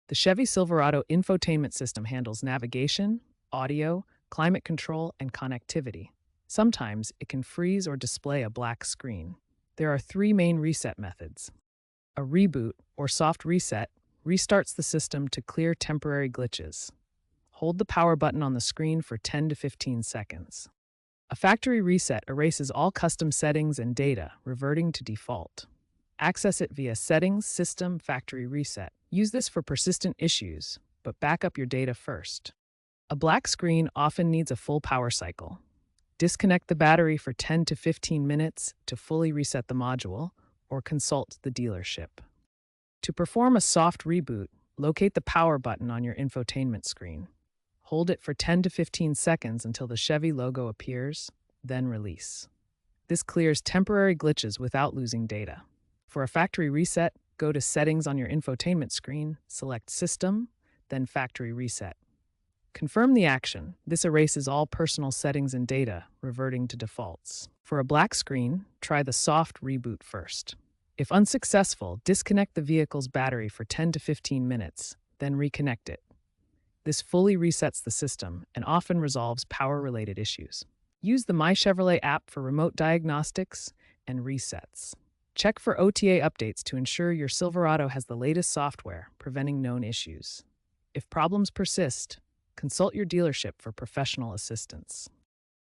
The Chevy Silverado infotainment system handles navigation, audio, climate control, and connectivity. Sometimes it can freeze or display a black screen. There are three main reset methods. A reboot, or soft reset, restarts the system to clear temporary glitches. Hold the power button on the screen for 10 to 15 seconds. A factory reset erases all custom settings and data, reverting to default. Access it via Settings, System, Factory Reset. Use this for persistent issues, but back up your data first. A black screen often needs a full power cycle. Disconnect the battery for 10 to 15 minutes to fully reset the module, or consult the dealership. To perform a soft reboot, locate the power button on your infotainment screen. Hold it for 10 to 15 seconds until the Chevy logo appears, then release. This clears temporary glitches without losing data. For a factory reset, go to Settings on your infotainment screen, select System, then Factory Reset. Confirm the action. This erases all personal settings and data, reverting to defaults. For a black screen, try the soft reboot first. If unsuccessful, disconnect the vehicle's battery for 10 to 15 minutes, then reconnect it. This fully resets the system and often resolves power-related issues. Use the My Chevrolet app for remote diagnostics and resets. Check for OTA updates to ensure your Silverado has the latest software, preventing known issues. If problems persist, consult your dealership for professional assistance.